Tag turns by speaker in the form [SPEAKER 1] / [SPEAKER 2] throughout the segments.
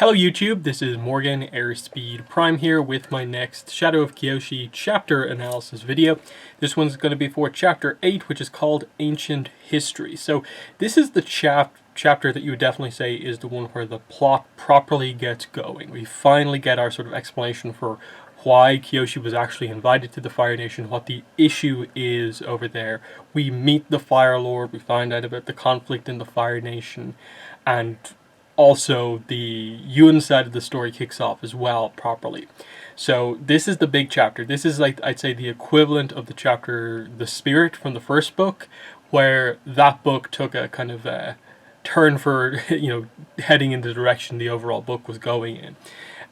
[SPEAKER 1] Hello YouTube, this is Morgan Airspeed Prime here with my next Shadow of Kyoshi chapter analysis video. This one's going to be for chapter 8, which is called Ancient History. So this is the chapter that you would definitely say is the one where the plot properly gets going. We finally get our sort of explanation for why Kyoshi was actually invited to the Fire Nation, what the issue is over there. We meet the Fire Lord, we find out about the conflict in the Fire Nation, and also the Yun side of the story kicks off as well properly. So this is the big chapter. This is, like, I'd say the equivalent of the chapter The Spirit from the first book, where that book took a kind of a turn for, heading in the direction the overall book was going in.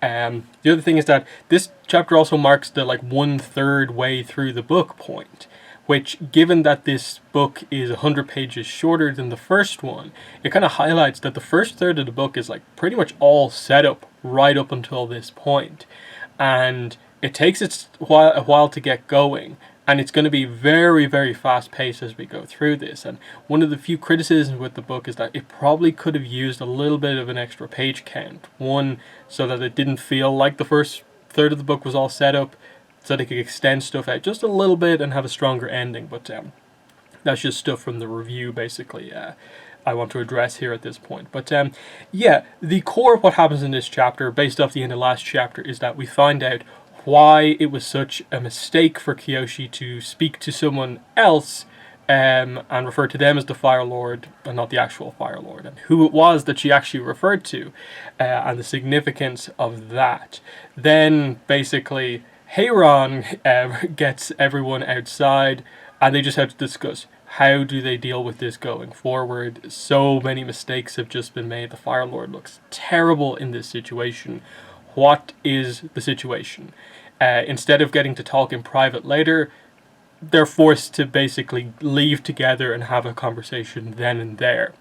[SPEAKER 1] The other thing is that this chapter also marks the 1/3 way through the book point, which, given that this book is 100 pages shorter than the first one, it kind of highlights that the first third of the book is pretty much all set up right up until this point. And it takes a while to get going, and it's going to be very, very fast paced as we go through this. And one of the few criticisms with the book is that it probably could have used a little bit of an extra page count. One, so that it didn't feel like the first third of the book was all set up, so they could extend stuff out just a little bit and have a stronger ending. But that's just stuff from the review, basically, I want to address here at this point. But yeah, the core of what happens in this chapter, based off the end of last chapter, is that we find out why it was such a mistake for Kyoshi to speak to someone else and refer to them as the Fire Lord and not the actual Fire Lord, and who it was that she actually referred to, and the significance of that. Then, basically, Heiron gets everyone outside, and they just have to discuss how do they deal with this going forward. So many mistakes have just been made. The Fire Lord looks terrible in this situation. What is the situation? Instead of getting to talk in private later, they're forced to basically leave together and have a conversation then and there.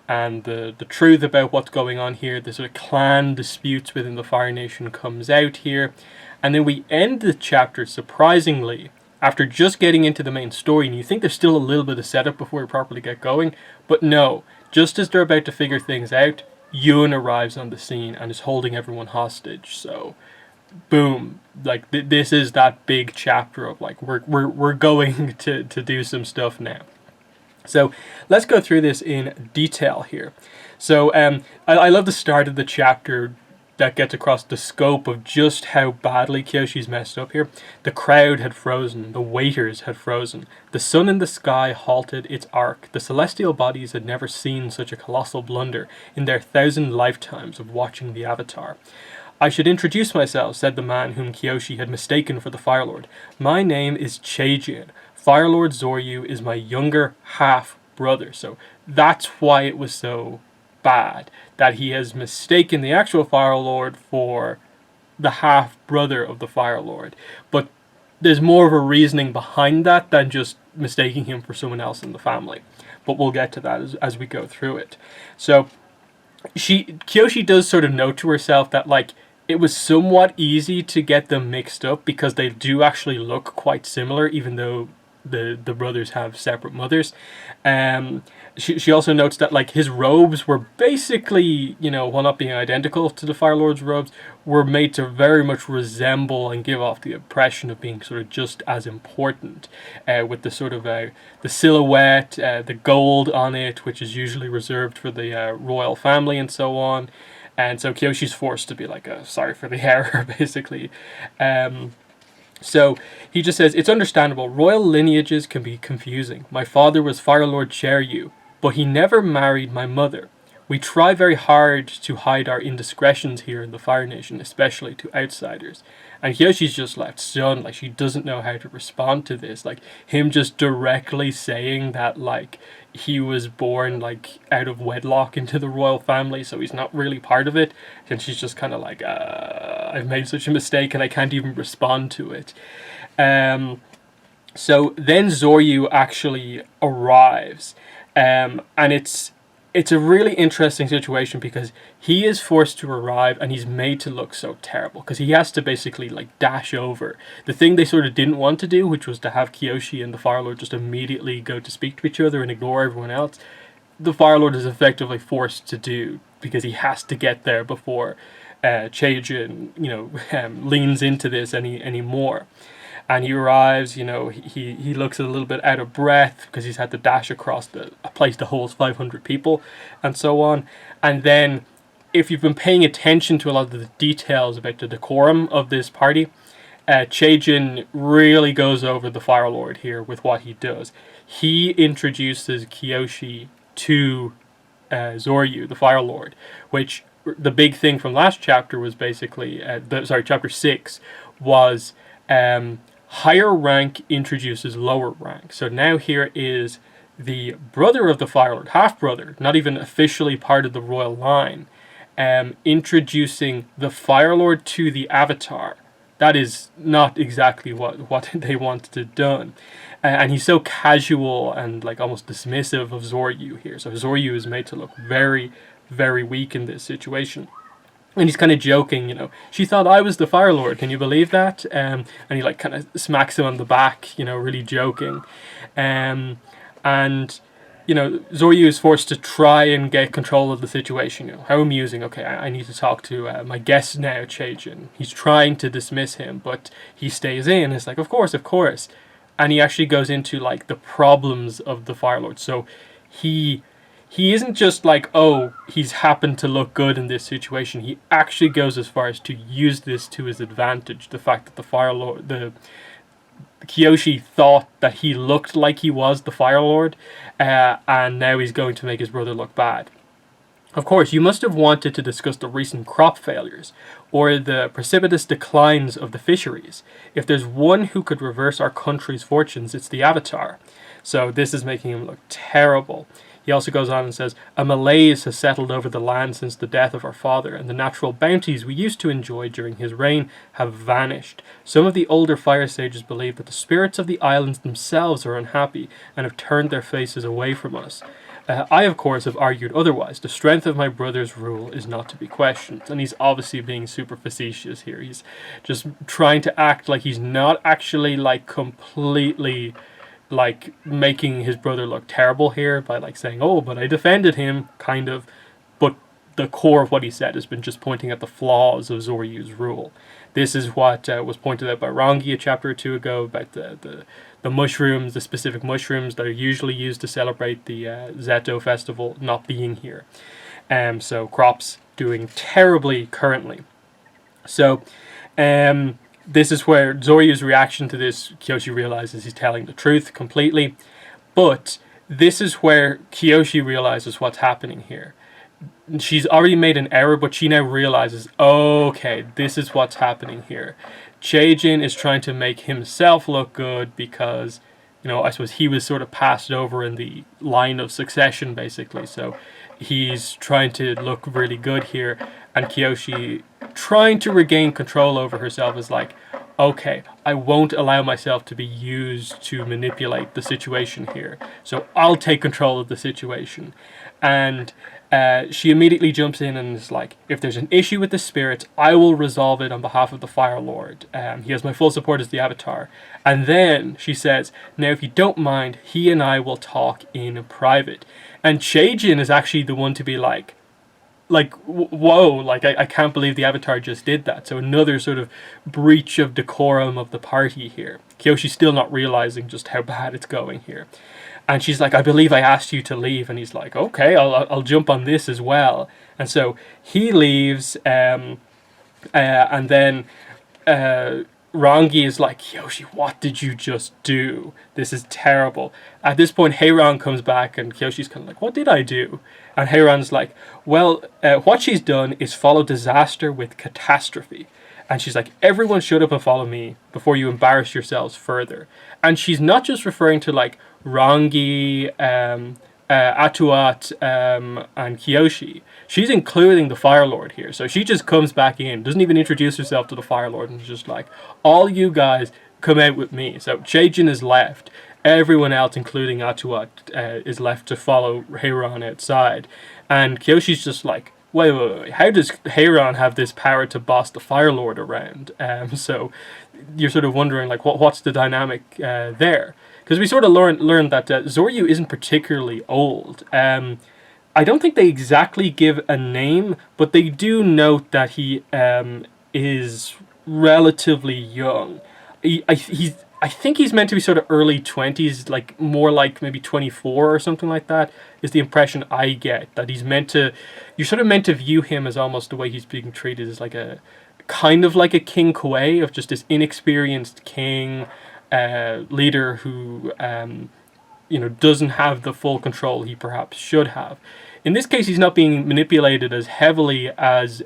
[SPEAKER 1] And the truth about what's going on here, the sort of clan disputes within the Fire Nation, comes out here. And then we end the chapter, surprisingly, after just getting into the main story, and you think there's still a little bit of setup before we properly get going, but no, just as they're about to figure things out, Yun arrives on the scene and is holding everyone hostage. So, boom, this is that big chapter of we're going to do some stuff now. So let's go through this in detail here. So I love the start of the chapter that gets across the scope of just how badly Kyoshi's messed up here. The crowd had frozen, the waiters had frozen, the sun in the sky halted its arc, the celestial bodies had never seen such a colossal blunder in their 1,000 lifetimes of watching the Avatar. "I should introduce myself," said the man whom Kyoshi had mistaken for the Fire Lord. "My name is Cheijin. Fire Lord Zoryu is my younger half-brother." So that's why it was so bad, that he has mistaken the actual Fire Lord for the half-brother of the Fire Lord. But there's more of a reasoning behind that than just mistaking him for someone else in the family. But we'll get to that as we go through it. So Kyoshi does sort of note to herself that it was somewhat easy to get them mixed up because they do actually look quite similar, even though the brothers have separate mothers. She also notes that his robes were basically, while not being identical to the Fire Lord's robes, were made to very much resemble and give off the impression of being sort of just as important, with the sort of the silhouette, the gold on it, which is usually reserved for the royal family and so on. And so Kyoshi's forced to be sorry for the error, basically. So he just says, "It's understandable. Royal lineages can be confusing. My father was Fire Lord Cheryu, but he never married my mother. We try very hard to hide our indiscretions here in the Fire Nation, especially to outsiders." And Kyoshi's just left stunned, she doesn't know how to respond to this. Him just directly saying that, he was born, out of wedlock into the royal family, so he's not really part of it. And she's just kind of I've made such a mistake and I can't even respond to it. So then Zoryu actually arrives. And it's a really interesting situation because he is forced to arrive and he's made to look so terrible because he has to basically dash over the thing they sort of didn't want to do, which was to have Kyoshi and the Fire Lord just immediately go to speak to each other and ignore everyone else. The Fire Lord is effectively forced to do because he has to get there before Cheijin, leans into this anymore. And he arrives, he looks a little bit out of breath because he's had to dash across a place that holds 500 people and so on. And then, if you've been paying attention to a lot of the details about the decorum of this party, Cheijin really goes over the Fire Lord here with what he does. He introduces Kyoshi to Zoryu, the Fire Lord, which the big thing from last chapter was basically, chapter 6 was higher rank introduces lower rank. So now here is the brother of the Fire Lord, half brother, not even officially part of the royal line, introducing the Fire Lord to the Avatar. That is not exactly what they wanted done. And he's so casual and like almost dismissive of Zoryu here. So Zoryu is made to look very, very weak in this situation. And he's kind of joking, she thought I was the Fire Lord, can you believe that? And he like kind of smacks him on the back, really joking. And Zoryu is forced to try and get control of the situation. How amusing. Okay, I need to talk to my guest now, Cheijin. He's trying to dismiss him, but he stays in. It's like, of course. And he actually goes into like the problems of the Fire Lord. So he isn't just like, oh, he's happened to look good in this situation. He actually goes as far as to use this to his advantage. The fact that the Fire Lord, Kyoshi thought that he looked like he was the Fire Lord, and now he's going to make his brother look bad. Of course, you must have wanted to discuss the recent crop failures, or the precipitous declines of the fisheries. If there's one who could reverse our country's fortunes, it's the Avatar. So this is making him look terrible. He also goes on and says, a malaise has settled over the land since the death of our father, and the natural bounties we used to enjoy during his reign have vanished. Some of the older fire sages believe that the spirits of the islands themselves are unhappy and have turned their faces away from us. I, of course, have argued otherwise. The strength of my brother's rule is not to be questioned. And he's obviously being super facetious here. He's just trying to act like he's not actually like completely like making his brother look terrible here by like saying, oh, but I defended him, kind of. But the core of what he said has been just pointing at the flaws of Zoryu's rule. This is what was pointed out by Rangi a chapter or two ago about the mushrooms, the specific mushrooms that are usually used to celebrate the Zeto festival not being here. So crops doing terribly currently. So this is where Zoryu's reaction to this, Kyoshi realizes he's telling the truth completely. But this is where Kyoshi realizes what's happening here. She's already made an error, but she now realizes, okay, this is what's happening here. Cheijin is trying to make himself look good because, I suppose he was sort of passed over in the line of succession, basically. So he's trying to look really good here. And Kyoshi, trying to regain control over herself, is like, okay, I won't allow myself to be used to manipulate the situation here. So I'll take control of the situation. And she immediately jumps in and is like, if there's an issue with the spirits, I will resolve it on behalf of the Fire Lord. He has my full support as the Avatar. And then she says, now if you don't mind, he and I will talk in private. And Cheijin is actually the one to be like, whoa, like I can't believe the Avatar just did that. So another sort of breach of decorum of the party here. Kyoshi's still not realizing just how bad it's going here. And she's like, I believe I asked you to leave. And he's like, okay, I'll jump on this as well. And so he leaves, and then Rangi is like, Kyoshi, what did you just do? This is terrible. At this point, Heiran comes back, and Kyoshi's kind of like, what did I do? And Heiran's like, well, what she's done is follow disaster with catastrophe. And she's like, everyone shut up and follow me before you embarrass yourselves further. And she's not just referring to like Rangi, Atuat, and Kyoshi. She's including the Fire Lord here. So she just comes back in, doesn't even introduce herself to the Fire Lord, and is just like, all you guys come out with me. So Cheijin is left. Everyone else, including Atuat, is left to follow Heiran outside. And Kyoshi's just like, wait, how does Heiran have this power to boss the Fire Lord around? So you're sort of wondering, like, what's the dynamic there? Because we sort of learned that Zoryu isn't particularly old. I I don't think they exactly give a name, but they do note that he is relatively young. I think he's meant to be sort of early 20s, like more like maybe 24 or something like that, is the impression I get. That he's meant to, you're sort of meant to view him as almost the way he's being treated as like a, kind of like a King Kuei, of just this inexperienced king, leader who, doesn't have the full control he perhaps should have. In this case, he's not being manipulated as heavily as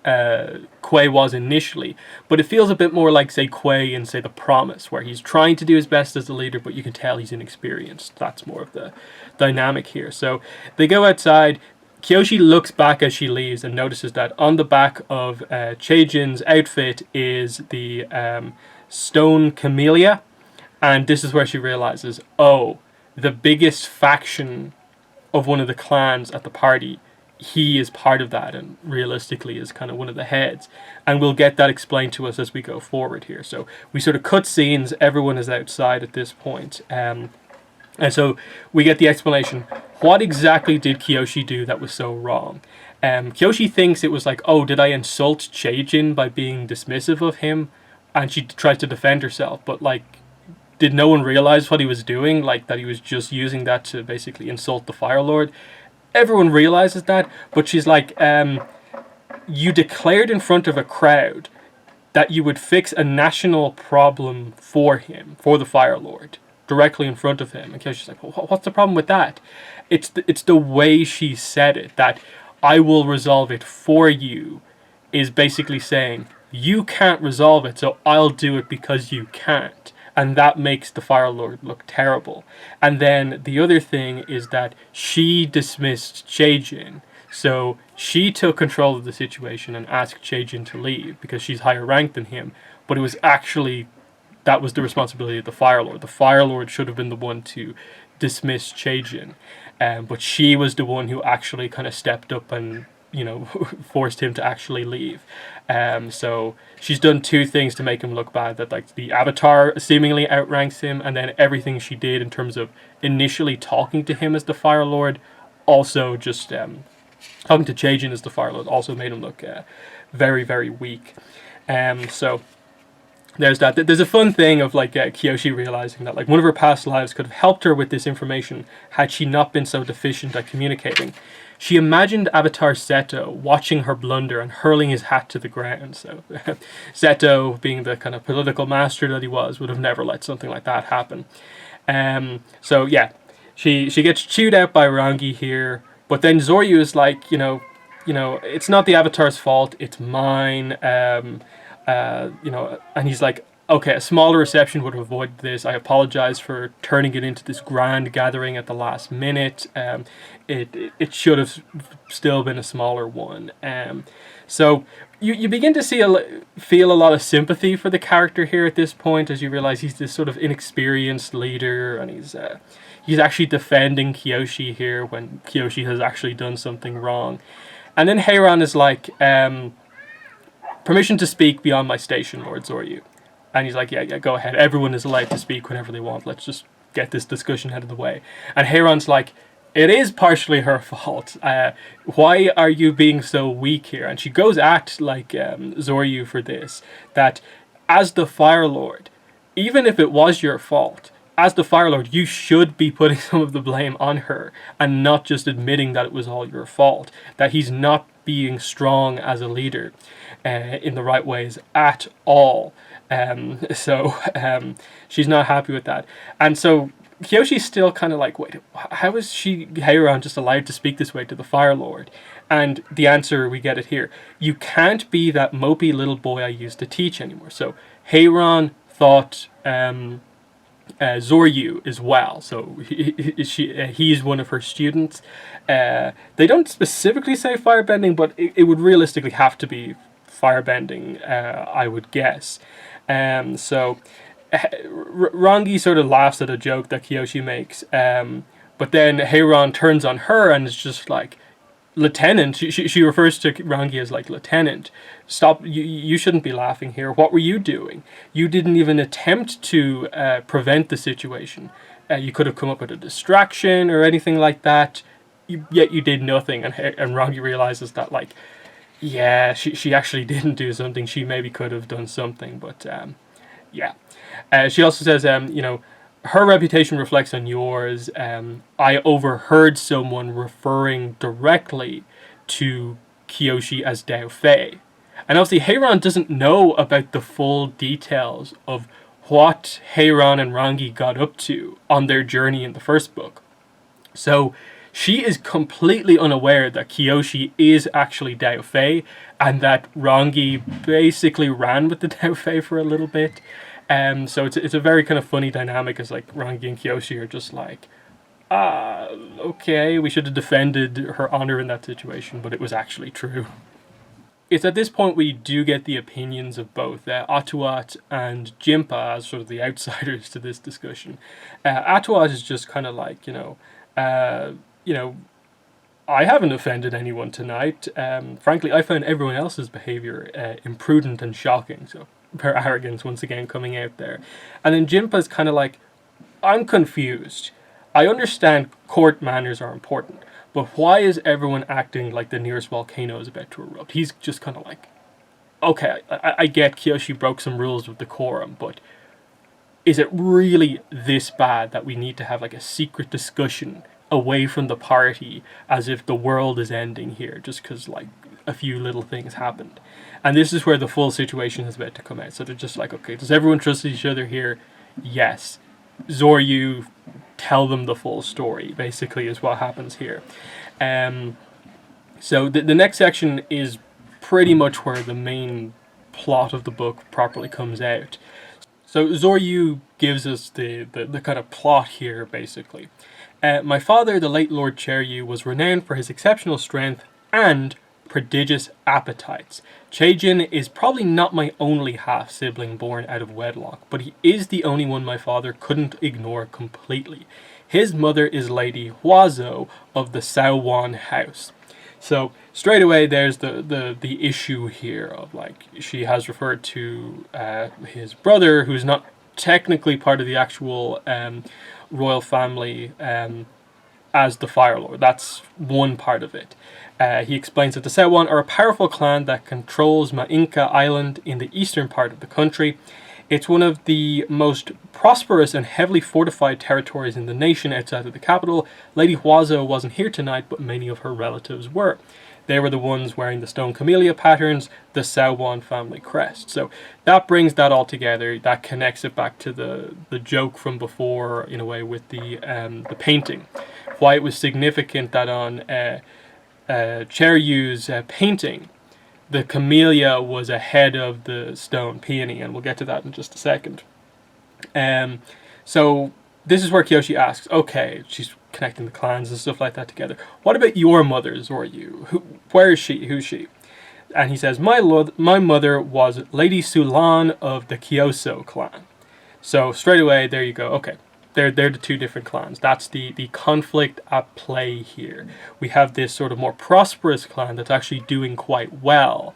[SPEAKER 1] Quay was initially, but it feels a bit more like, say, Quay in, say, The Promise, where he's trying to do his best as the leader, but you can tell he's inexperienced. That's more of the dynamic here. So they go outside. Kyoshi looks back as she leaves and notices that on the back of Cheijin's outfit is the stone camellia, and this is where she realizes, oh, the biggest faction of one of the clans at the party, he is part of that, and realistically is kind of one of the heads. And we'll get that explained to us as we go forward here. So we sort of cut scenes, everyone is outside at this point. And so we get the explanation. What exactly did Kyoshi do that was so wrong? Kyoshi thinks it was like, oh, did I insult Cheijin by being dismissive of him? And she tries to defend herself, but like, did no one realize what he was doing? Like, that he was just using that to basically insult the Fire Lord? Everyone realizes that, but she's like, you declared in front of a crowd that you would fix a national problem for him, for the Fire Lord, directly in front of him. And Kyoshi's like, well, what's the problem with that? It's the way she said it, that I will resolve it for you, is basically saying, you can't resolve it, so I'll do it because you can't. And that makes the Fire Lord look terrible. And then the other thing is that she dismissed Cheijin. So she took control of the situation and asked Cheijin to leave because she's higher ranked than him. But it was actually, that was the responsibility of the Fire Lord. The Fire Lord should have been the one to dismiss Cheijin. But she was the one who actually kind of stepped up and, forced him to actually leave. So she's done two things to make him look bad. That like the Avatar seemingly outranks him, and then everything she did in terms of initially talking to him as the Fire Lord, also just talking to Cheijin as the Fire Lord, also made him look very, very weak. So there's that. There's a fun thing of like Kyoshi realizing that like one of her past lives could have helped her with this information had she not been so deficient at communicating. She imagined Avatar Seto watching her blunder and hurling his hat to the ground. So Seto, being the kind of political master that he was, would have never let something like that happen. So yeah, she gets chewed out by Rangi here, but then Zoryu is like, it's not the Avatar's fault, it's mine. And he's like, okay, a smaller reception would have avoided this. I apologize for turning it into this grand gathering at the last minute. It should have still been a smaller one. So you begin to feel a lot of sympathy for the character here at this point, as you realize he's this sort of inexperienced leader, and he's actually defending Kyoshi here when Kyoshi has actually done something wrong. And then Heiran is like, permission to speak beyond my station, Lord Zoryu. And he's like, yeah, go ahead. Everyone is allowed to speak whenever they want. Let's just get this discussion out of the way. And Heiran's like, it is partially her fault. Why are you being so weak here? And she goes at like Zoryu for this. That as the Fire Lord, even if it was your fault, as the Fire Lord, you should be putting some of the blame on her and not just admitting that it was all your fault. That he's not being strong as a leader in the right ways at all. So she's not happy with that. And so Kyoshi's still kind of like, wait, how is Heiran just allowed to speak this way to the Fire Lord? And the answer, we get it here. You can't be that mopey little boy I used to teach anymore. So Heiran thought Zoryu as well. So he's one of her students. They don't specifically say firebending, but it would realistically have to be firebending, I would guess. So Rangi sort of laughs at a joke that Kyoshi makes, but then Heiran turns on her and is just like, Lieutenant, she refers to Rangi as like, Lieutenant, stop, you shouldn't be laughing here. What were you doing? You didn't even attempt to prevent the situation. You could have come up with a distraction or anything like that. yet you did nothing. And Rangi realizes that, like, yeah, she actually didn't do something. She maybe could have done something, but yeah. She also says, her reputation reflects on yours. I overheard someone referring directly to Kyoshi as Dao Fei. And obviously, Heiran doesn't know about the full details of what Heiran and Rangi got up to on their journey in the first book. So she is completely unaware that Kyoshi is actually Dao Fei, and that Rangi basically ran with the Dao Fei for a little bit. So it's a very kind of funny dynamic, as like Rangi and Kyoshi are just like, okay, we should have defended her honor in that situation, but it was actually true. It's at this point we do get the opinions of both Atuat and Jimpa as sort of the outsiders to this discussion. Atuat is just kind of like, uh, you know, I haven't offended anyone tonight. Frankly, I found everyone else's behavior imprudent and shocking. So her arrogance once again coming out there. And then Jimpa's kind of like, I'm confused. I understand court manners are important, but why is everyone acting like the nearest volcano is about to erupt? He's just kind of like, okay, I get Kyoshi broke some rules of decorum, but is it really this bad that we need to have like a secret discussion away from the party as if the world is ending here just because like a few little things happened? And this is where the full situation is about to come out. So they're just like, okay, does everyone trust each other here? Yes. Zoryu, tell them the full story, basically, is what happens here. So the next section is pretty much where the main plot of the book properly comes out. So Zoryu gives us the kind of plot here, basically. My father, the late Lord Cheryu, was renowned for his exceptional strength and prodigious appetites. Cheijin is probably not my only half-sibling born out of wedlock, but he is the only one my father couldn't ignore completely. His mother is Lady Huazo of the Saowan house. So straight away there's the issue here of like she has referred to his brother, who's not technically part of the actual royal family, as the Fire Lord. That's one part of it. He explains that the Saowan are a powerful clan that controls Mainka Island in the eastern part of the country. It's one of the most prosperous and heavily fortified territories in the nation outside of the capital. Lady Huazo wasn't here tonight, but many of her relatives were. They were the ones wearing the stone camellia patterns, the Saowan family crest. So that brings that all together. That connects it back to the joke from before, in a way, with the painting. Why it was significant that on Cheryu's painting, the camellia was ahead of the stone peony, and we'll get to that in just a second. So this is where Kyoshi asks, okay, she's connecting the clans and stuff like that together. What about your mother, Zoryu? Where is she? Who's she? And he says, my mother was Lady Sulan of the Kyoso clan. So straight away, there you go. Okay, they're the two different clans. That's the conflict at play here. We have this sort of more prosperous clan that's actually doing quite well,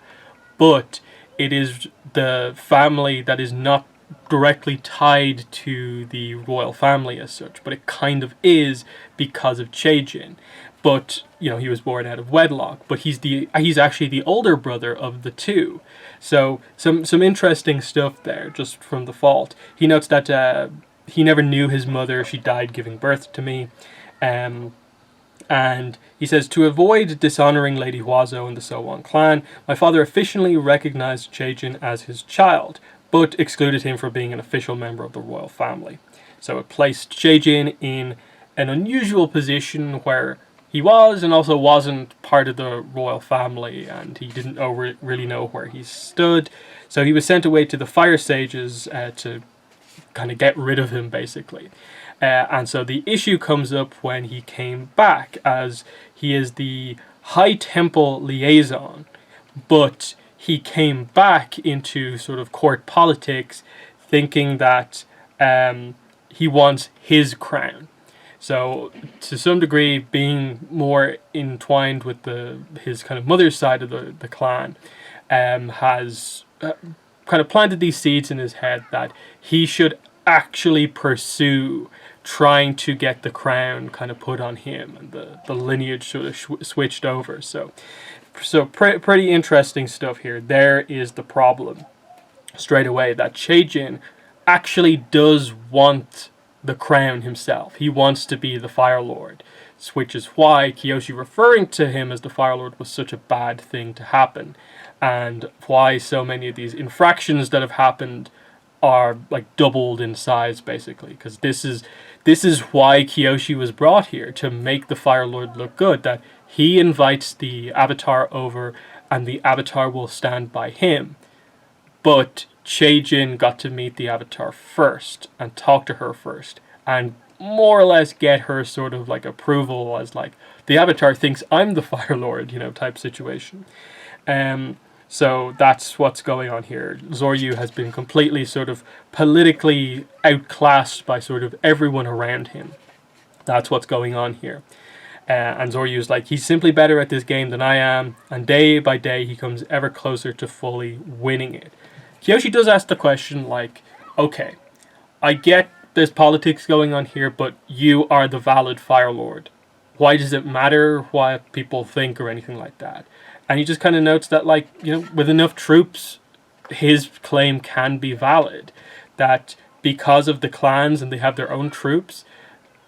[SPEAKER 1] but it is the family that is not directly tied to the royal family as such, but it kind of is because of Cheijin. But he was born out of wedlock, but he's actually the older brother of the two. So some interesting stuff there just from the fault. He notes that he never knew his mother. She died giving birth to me. And he says, to avoid dishonoring Lady Huazo and the Saowan clan, my father officially recognized Cheijin as his child, but excluded him from being an official member of the royal family. So it placed Cheijin in an unusual position where he was and also wasn't part of the royal family, and he didn't really know where he stood. So he was sent away to the Fire Sages to kind of get rid of him, basically. And so the issue comes up when he came back, as he is the High Temple liaison, but he came back into sort of court politics thinking that he wants his crown. So to some degree, being more entwined with his kind of mother's side of the clan has kind of planted these seeds in his head that he should actually pursue trying to get the crown kind of put on him, and the lineage sort of switched over. So pretty interesting stuff here. There is the problem straight away, that Cheijin actually does want the crown himself. He wants to be the Fire Lord, which is why Kyoshi referring to him as the Fire Lord was such a bad thing to happen, and why so many of these infractions that have happened are like doubled in size, basically, because this is why Kyoshi was brought here, to make the Fire Lord look good, that he invites the Avatar over and the Avatar will stand by him. But Cheijin got to meet the Avatar first and talk to her first and more or less get her sort of like approval, as like the Avatar thinks I'm the Fire Lord, type situation. So that's what's going on here. Zoryu has been completely sort of politically outclassed by sort of everyone around him. That's what's going on here. And Zoryu's like, he's simply better at this game than I am, and day by day he comes ever closer to fully winning it. Kyoshi does ask the question, like, okay, I get there's politics going on here, but you are the valid Fire Lord. Why does it matter what people think or anything like that? And he just kind of notes that, like, with enough troops, his claim can be valid. That because of the clans and they have their own troops,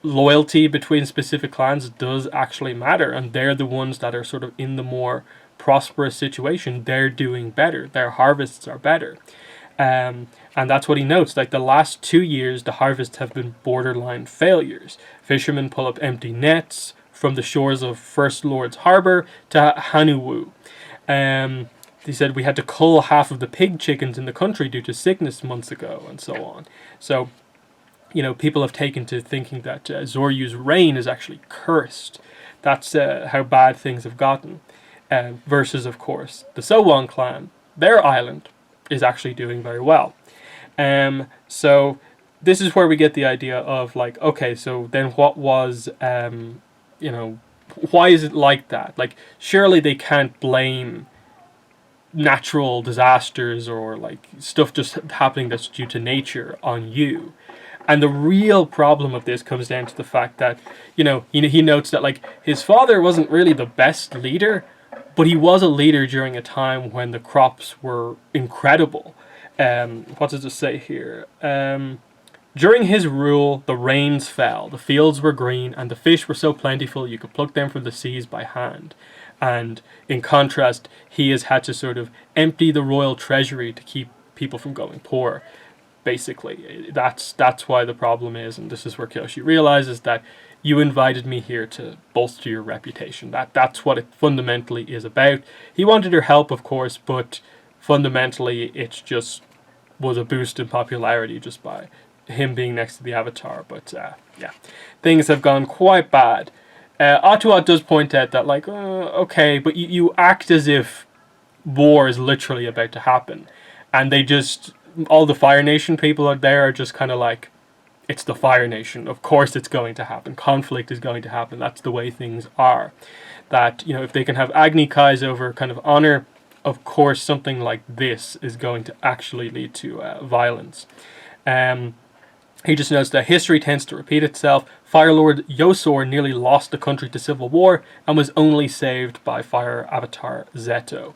[SPEAKER 1] loyalty between specific clans does actually matter. And they're the ones that are sort of in the more prosperous situation. They're doing better. Their harvests are better. And that's what he notes. Like, the last 2 years, the harvests have been borderline failures. Fishermen pull up empty nets from the shores of First Lord's Harbor to Hanuwu. He said we had to cull half of the pig chickens in the country due to sickness months ago, and so on. So, people have taken to thinking that Zoryu's reign is actually cursed. That's how bad things have gotten. Versus, of course, the Sowon clan. Their island is actually doing very well. So this is where we get the idea of, like, okay, so then what was, why is it like that? Like, surely they can't blame natural disasters or like stuff just happening that's due to nature on you. And the real problem of this comes down to the fact that, he notes that, like, his father wasn't really the best leader, but he was a leader during a time when the crops were incredible. What does it say here? During his rule, the rains fell, the fields were green, and the fish were so plentiful you could pluck them from the seas by hand. And in contrast, he has had to sort of empty the royal treasury to keep people from going poor. Basically, that's why the problem is, and this is where Kyoshi realizes that you invited me here to bolster your reputation. That's what it fundamentally is about. He wanted her help, of course, but fundamentally it just was a boost in popularity just by him being next to the Avatar. But yeah, things have gone quite bad. Atua does point out that, like, okay, but you act as if war is literally about to happen, and they just, all the Fire Nation people out there are just kind of like, it's the Fire Nation, of course it's going to happen, conflict is going to happen, that's the way things are. That, if they can have Agni Kais over kind of honor, of course something like this is going to actually lead to violence. He just notes that history tends to repeat itself. Fire Lord Yosor nearly lost the country to civil war and was only saved by Fire Avatar Zeto.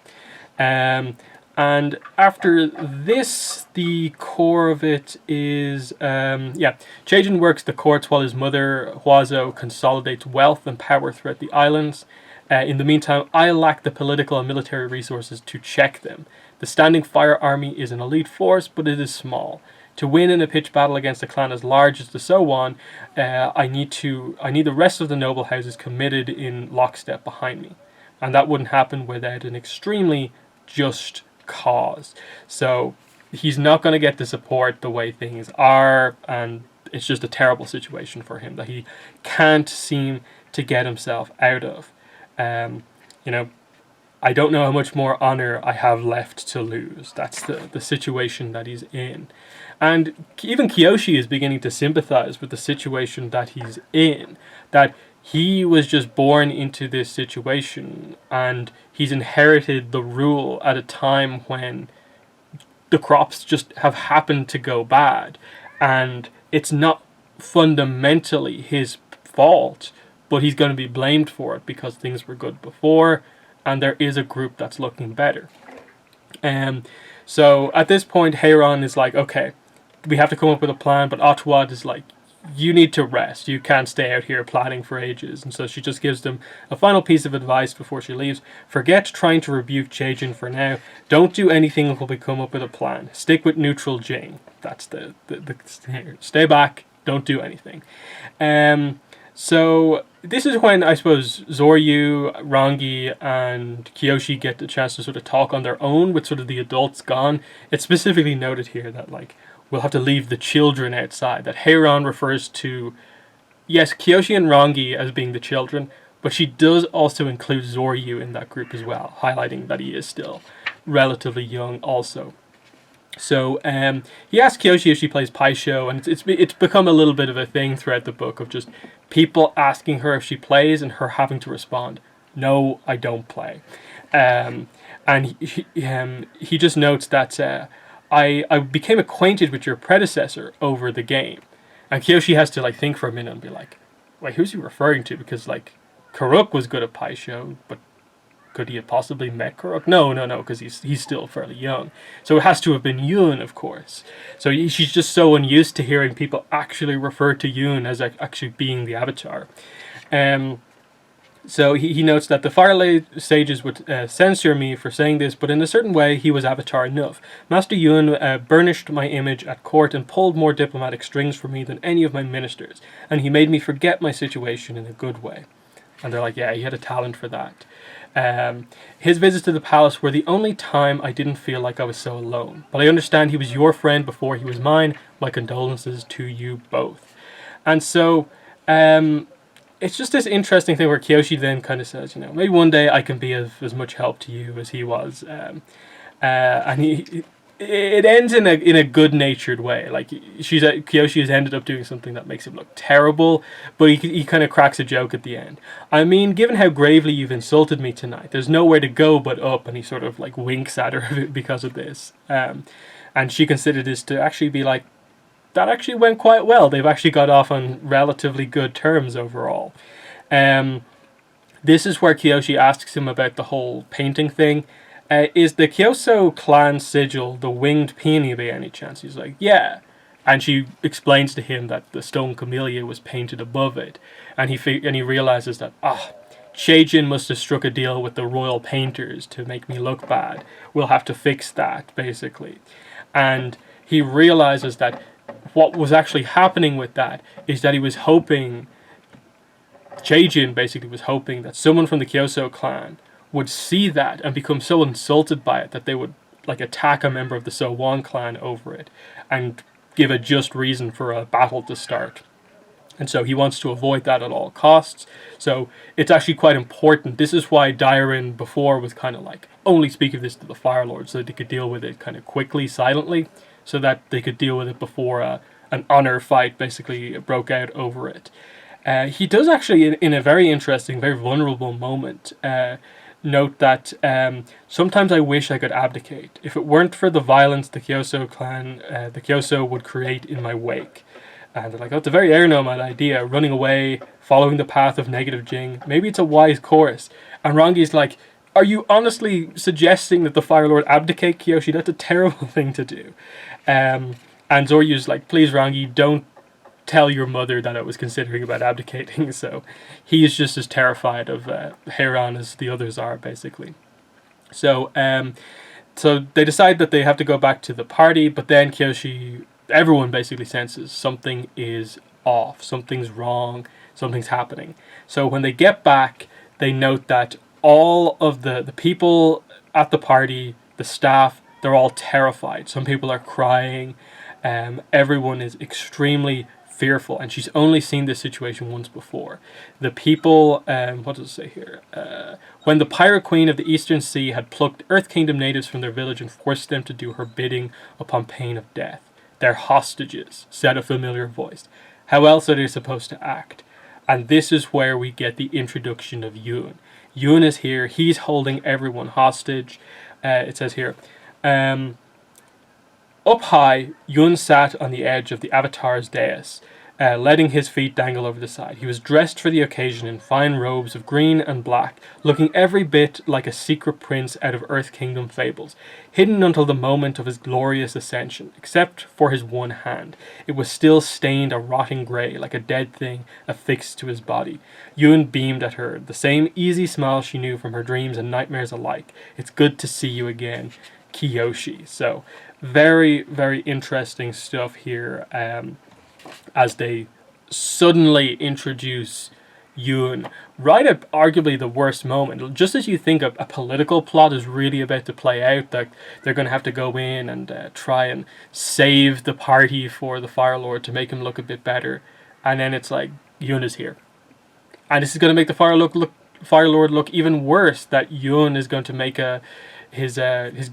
[SPEAKER 1] And after this, the core of it is, Cheijin works the courts while his mother, Huazo, consolidates wealth and power throughout the islands. In the meantime, I lack the political and military resources to check them. The standing fire army is an elite force, but it is small. To win in a pitched battle against a clan as large as the Sowon, I need the rest of the noble houses committed in lockstep behind me. And that wouldn't happen without an extremely just cause. So he's not going to get the support the way things are, and it's just a terrible situation for him that he can't seem to get himself out of. I don't know how much more honor I have left to lose. That's the situation that he's in. And even Kyoshi is beginning to sympathize with the situation that he's in. That he was just born into this situation and he's inherited the rule at a time when the crops just have happened to go bad. And it's not fundamentally his fault, but he's going to be blamed for it because things were good before, and there is a group that's looking better. So at this point, Heiron is like, okay, we have to come up with a plan, but Otwad is like, you need to rest. You can't stay out here planning for ages. And so she just gives them a final piece of advice before she leaves. Forget trying to rebuke Chejin for now. Don't do anything until we come up with a plan. Stick with neutral Jing. That's the stay back. Don't do anything. So this is when I suppose Zoryu, Rangi, and Kyoshi get the chance to sort of talk on their own with sort of the adults gone. It's specifically noted here that like we'll have to leave the children outside. That Heiron refers to, yes, Kyoshi and Rangi as being the children, but she does also include Zoryu in that group as well, highlighting that he is still relatively young also. So he asks Kyoshi if she plays Paisho, and it's become a little bit of a thing throughout the book of just people asking her if she plays and her having to respond, no, I don't play. And he just notes that I became acquainted with your predecessor over the game. And Kyoshi has to like think for a minute and be like, wait, who's he referring to? Because like Karuk was good at Paisho, but could he have possibly met Karuk? No, because he's still fairly young. So it has to have been Yoon, of course. So she's just so unused to hearing people actually refer to Yoon as actually being the Avatar. So he notes that the Firelay sages would censure me for saying this, but in a certain way he was Avatar enough. Master Yoon burnished my image at court and pulled more diplomatic strings for me than any of my ministers, and he made me forget my situation in a good way. And they're like, yeah, he had a talent for that. His visits to the palace were the only time I didn't feel like I was so alone. But I understand he was your friend before he was mine. My condolences to you both. And so it's just this interesting thing where Kyoshi then kind of says, you know, maybe one day I can be of as much help to you as he was. And it ends in a good-natured way. Like Kyoshi has ended up doing something that makes him look terrible, but he kind of cracks a joke at the end. I mean, given how gravely you've insulted me tonight, there's nowhere to go but up. And he sort of like winks at her because of this. And she considered this to actually be like, that actually went quite well. They've actually got off on relatively good terms overall. This is where Kyoshi asks him about the whole painting thing. Is the Kyoso clan sigil the winged peony by any chance? He's like, yeah. And she explains to him that the stone camellia was painted above it. And he realizes that, Chejin must have struck a deal with the royal painters to make me look bad. We'll have to fix that, basically. And he realizes that what was actually happening with that is that he was hoping, Chejin basically was hoping that someone from the Kyoso clan would see that and become so insulted by it that they would like attack a member of the So-Won clan over it and give a just reason for a battle to start. And so he wants to avoid that at all costs. So it's actually quite important. This is why Dairin before was kind of like, only speak of this to the Fire Lord so that they could deal with it kind of quickly, silently, so that they could deal with it before an honor fight basically broke out over it. He does actually, in a very interesting, very vulnerable moment, note that sometimes I wish I could abdicate. If it weren't for the violence the Kyoso clan, the Kyoso would create in my wake. And they're like, oh, it's a very aeronomad idea, running away, following the path of negative Jing. Maybe it's a wise course. And Rangi's like, are you honestly suggesting that the Fire Lord abdicate, Kyoshi? That's a terrible thing to do. And Zoryu's like, please, Rangi, don't tell your mother that I was considering about abdicating. So he is just as terrified of Heiron as the others are, basically. So so they decide that they have to go back to the party, but then Kyoshi, everyone basically senses something is off, something's wrong, something's happening. So when they get back, they note that all of the people at the party, the staff, they're all terrified. Some people are crying. Everyone is extremely fearful, and she's only seen this situation once before. The people, what does it say here? When the pirate queen of the Eastern Sea had plucked Earth Kingdom natives from their village and forced them to do her bidding upon pain of death. They're hostages, said a familiar voice. How else are they supposed to act? And this is where we get the introduction of Yoon. Yoon is here. He's holding everyone hostage. It says here, up high, Yoon sat on the edge of the Avatar's dais. letting his feet dangle over the side. He was dressed for the occasion in fine robes of green and black, looking every bit like a secret prince out of Earth Kingdom fables, hidden until the moment of his glorious ascension, except for his one hand. It was still stained a rotting grey, like a dead thing affixed to his body. Yun beamed at her, the same easy smile she knew from her dreams and nightmares alike. "It's good to see you again, Kyoshi." So, very, very interesting stuff here. As they suddenly introduce Yoon right at arguably the worst moment. Just as you think a political plot is really about to play out, that they're going to have to go in and try and save the party for the Fire Lord to make him look a bit better, and then it's like Yoon is here, and this is going to make the Fire Lord look even worse. That Yoon is going to make his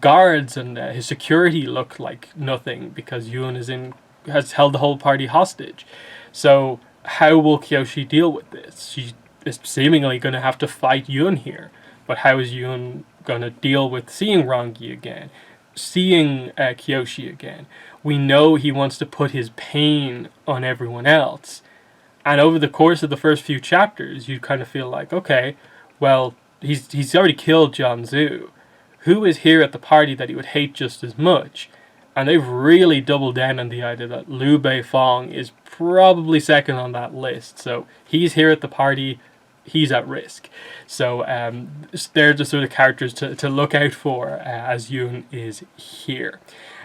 [SPEAKER 1] guards and his security look like nothing because Yoon has held the whole party hostage. So how will Kyoshi deal with this? She is seemingly going to have to fight Yoon here. But how is Yoon going to deal with seeing Rangi again? Seeing Kyoshi again? We know he wants to put his pain on everyone else. And over the course of the first few chapters, you kind of feel like, okay, well, he's already killed Jianzhu. Who is here at the party that he would hate just as much? And they've really doubled down on the idea that Liu Beifong is probably second on that list. So he's here at the party, he's at risk. So they're the sort of characters to look out for as Yoon is here.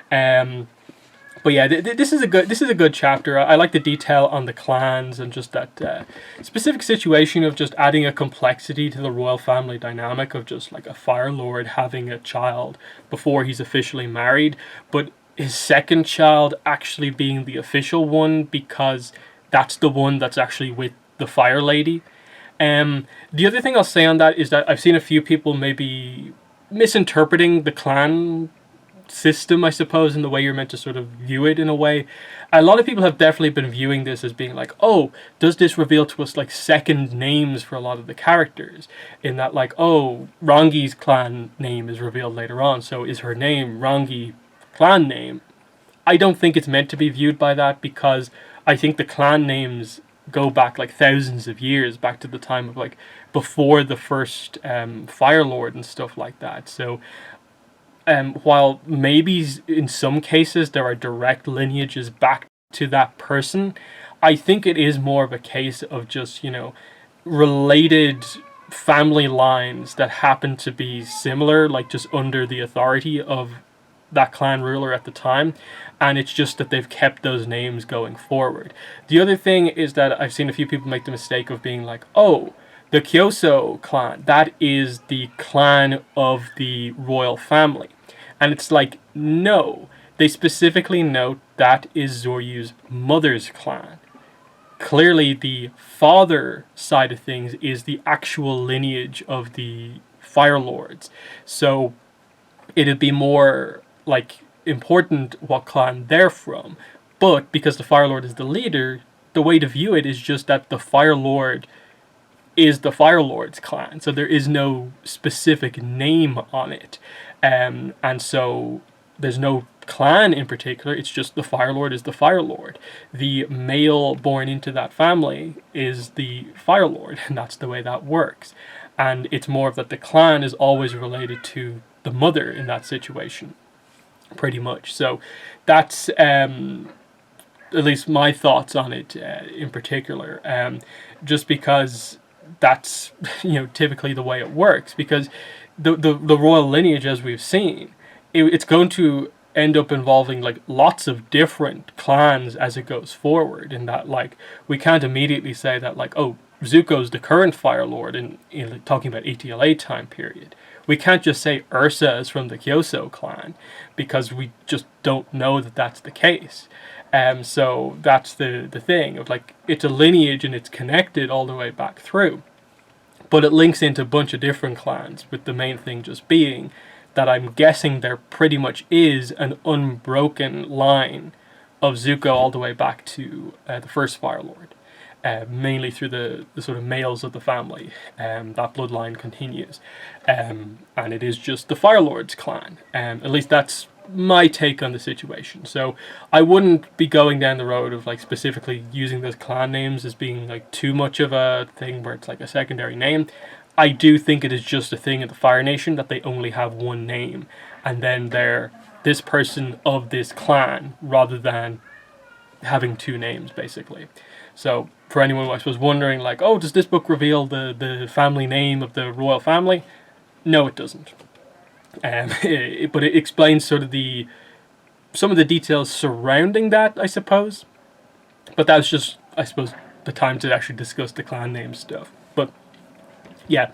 [SPEAKER 1] But yeah, this is a good chapter. I like the detail on the clans and just that specific situation of just adding a complexity to the royal family dynamic of just like a Fire Lord having a child before he's officially married, but his second child actually being the official one because that's the one that's actually with the Fire Lady. The other thing I'll say on that is that I've seen a few people maybe misinterpreting the clan system, I suppose, in the way you're meant to sort of view it in a way. A lot of people have definitely been viewing this as being like, oh, does this reveal to us like second names for a lot of the characters? In that like, oh, Rangi's clan name is revealed later on, so is her name Rangi clan name? I don't think it's meant to be viewed by that, because I think the clan names go back like thousands of years, back to the time of like before the first Fire Lord and stuff like that. So while maybe in some cases there are direct lineages back to that person, I think it is more of a case of just, related family lines that happen to be similar, like just under the authority of that clan ruler at the time, and it's just that they've kept those names going forward. The other thing is that I've seen a few people make the mistake of being like, oh, the Kyoshi clan, that is the clan of the royal family. And it's like, no. They specifically note that is Zoryu's mother's clan. Clearly, the father side of things is the actual lineage of the Fire Lords. So it'd be more like important what clan they're from. But because the Fire Lord is the leader, the way to view it is just that the Fire Lord is the Fire Lord's clan. So there is no specific name on it. And so there's no clan in particular, it's just the Fire Lord is the Fire Lord. The male born into that family is the Fire Lord, and that's the way that works. And it's more of that the clan is always related to the mother in that situation, pretty much. So that's at least my thoughts on it in particular, just because that's typically the way it works, because the royal lineage, as we've seen, it's going to end up involving like lots of different clans as it goes forward, in that like we can't immediately say that like, oh, Zuko's the current Fire Lord in talking about ATLA time period. We can't just say Ursa is from the Kyoshi clan, because we just don't know that that's the case. So that's the thing of like, it's a lineage and it's connected all the way back through. But it links into a bunch of different clans, with the main thing just being that I'm guessing there pretty much is an unbroken line of Zuko all the way back to the first Fire Lord. Mainly through the sort of males of the family. That bloodline continues. And it is just the Fire Lord's clan. At least that's my take on the situation. So I wouldn't be going down the road of like specifically using those clan names as being like too much of a thing where it's like a secondary name. I do think it is just a thing in the Fire Nation that they only have one name, and then they're this person of this clan rather than having two names, basically. So for anyone who I was wondering, like, oh, does this book reveal the family name of the royal family? No, it doesn't. But it explains sort of some of the details surrounding that, I suppose. But that's just, I suppose, the time to actually discuss the clan name stuff. But yeah,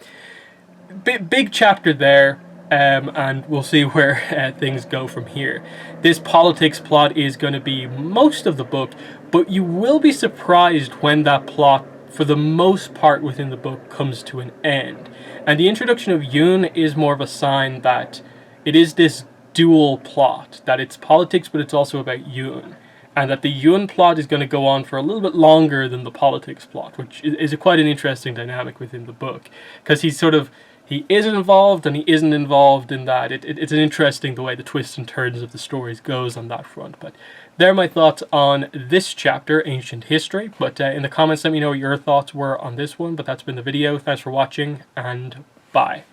[SPEAKER 1] big chapter there. And we'll see where things go from here. This politics plot is going to be most of the book, but you will be surprised when that plot, for the most part within the book, comes to an end. And the introduction of Yoon is more of a sign that it is this dual plot, that it's politics, but it's also about Yoon. And that the Yoon plot is going to go on for a little bit longer than the politics plot, which is quite an interesting dynamic within the book. Because he is involved and he isn't involved in that. It's an interesting the way the twists and turns of the stories goes on that front. But there are my thoughts on this chapter, Ancient History. But in the comments, let me know what your thoughts were on this one. But that's been the video. Thanks for watching, and bye.